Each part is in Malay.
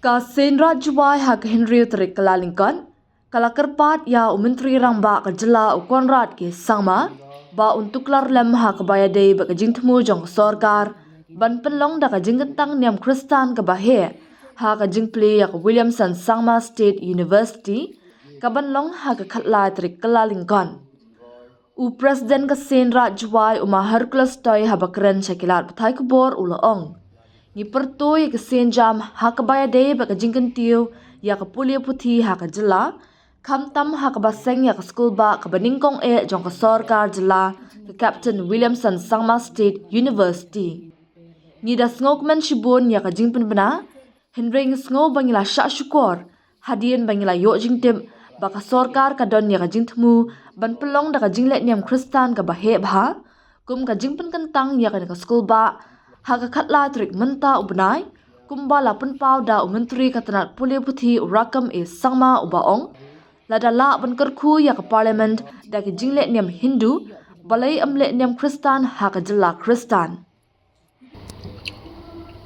Ka senra juwai hak Henry Trik Kalalingkan, kalakerpat ya Menteri Rangba ka jela u Konrad ke sangma, ba untuk lar lem hak bayade ba ka jingtmu jong sorkar, ban penlong da ka jingkentang niam Kristan ka bahe, ha ka jingpli ya ka Williamson Sangma State University, ka banlong ha ka khatla Trik Kalalingkan. U Presiden ka senra juwai uma Hercules toy habakren shakilat pathai kubor ulaong. Ni pertoi ke senjam hak bayade ba ka jingkentiu ya ka pulia puthi hak jela khamtam hak baseng ya ka school ba ka baningkong jong ka sorkar jela ka Captain Williamson Sangma State University. Ni da ngokmen shibun ya ka jingpen bena Henry ngo bangila sha syukur hadien bangila yo jingtim ba ka sorkar ka don ya ka jingtmu ban pelong da ka jinglet niam Kristan ka bahe bha kum ka jingpen kentang ya ka school ba haka khatla trik menta ubnai kumba la penpau da menteri katanat pulia puthi rakam sangma ubaong lada la ban kerkhu ya ka parliament da ki jingle niam Hindu balai amle niam Kristan haka jela Kristan.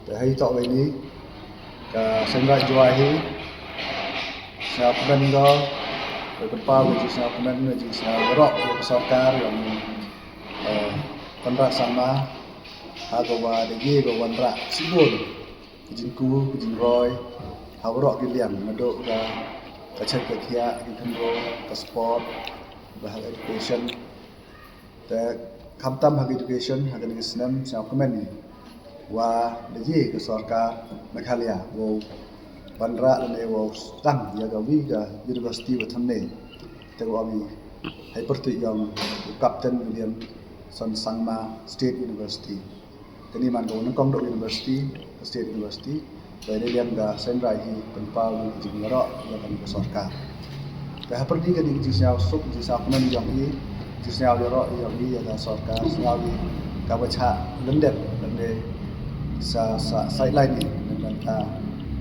Hari tok ini ka senra juahi sa benda berdepan dengan sa benda dengan sa rock sorkar yang kontrak sama hagawa degi go wanra sibun kijinku kijinroy hawrok giliang madok ga kacak kekia di kendro ke sport bahag education ta kamtam hag education hag ni senam sa komen ni wa degi ke sorkar Meghalaya wo wanra ne wo tang ya ga wi ga university wathamne te go ami hypertu yang Captain Williamson Sangma State University kini mandu nangkong do university state university dari liam ga senrai hi penpau jingro ya kan ke sorkar ka perdi ga di jisau sup jisau kemen yang hi jisau ro yang hi ya ga sorkar jisau hi ka bacha lenden lende sa sideline ni dan ka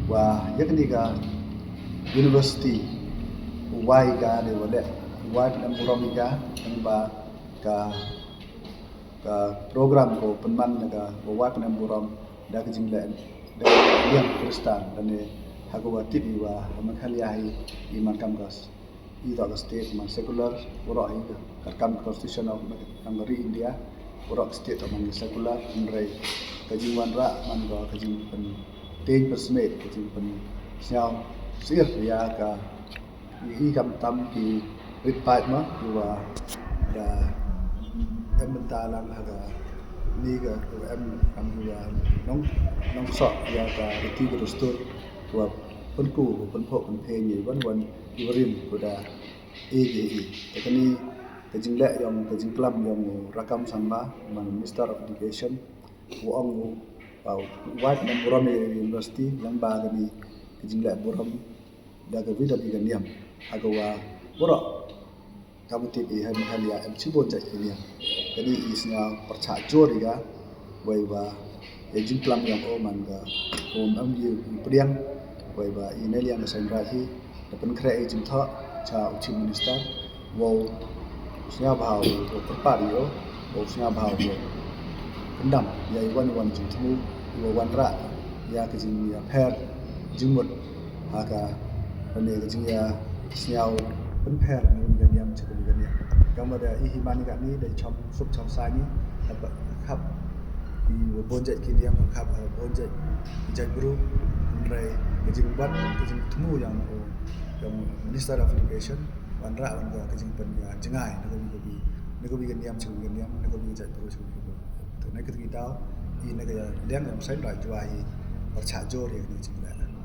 wa ya kini ga university wai ga de wale wai dan buram ga ba ka program ko penman naga bawa penamburam da kejinglan da yang Kristan dan hago tip iwa Meghalaya iman kamgas ida ka state man secular ora hi kam constitution of Hungary India ora state of secular nrai kejingwan ra man ga kejing pen 10% kejing pen siao sir ya ka i kam tam ki rit pipe ma iwa da em benta lang haga ni ga em gua nong so ya ka reti berustur wa penku penpok penpe ni wan iwarim kuda AAE tekani kejingla yang kejingklam yang rakam samba man Minister of Education wong wat dan buram university yang ba ni kejingla buram daga vida biganiam agawa boro kamu tipi hai Meghalaya em cibon cak ini jadi isnya percak jor ya waiba ejin plam yang oman ga am yu priang waiba ini liang senrahi depan kre ejin tha cha uchi minister wo snya bhau terpari yo wo snya bhau yo kendam ya wan jin tmu wo wan ra ya kejin ya pher jingmut aga ane kejin ya snyau penper ni ganiam cukup ganiam kamu ada ihimani kat ni dari chom sup chom sani dapat khap di bonjet kini yang khap bonjet ijat guru dari kejing ban kejing temu yang Minister of Education wanra wan ga kejing pen ya jengai nego bi ganiam cukup ganiam nego bi ijat guru cukup guru tu nak kita ini gaya liang yang saya dah jual percaya jor yang ni cingla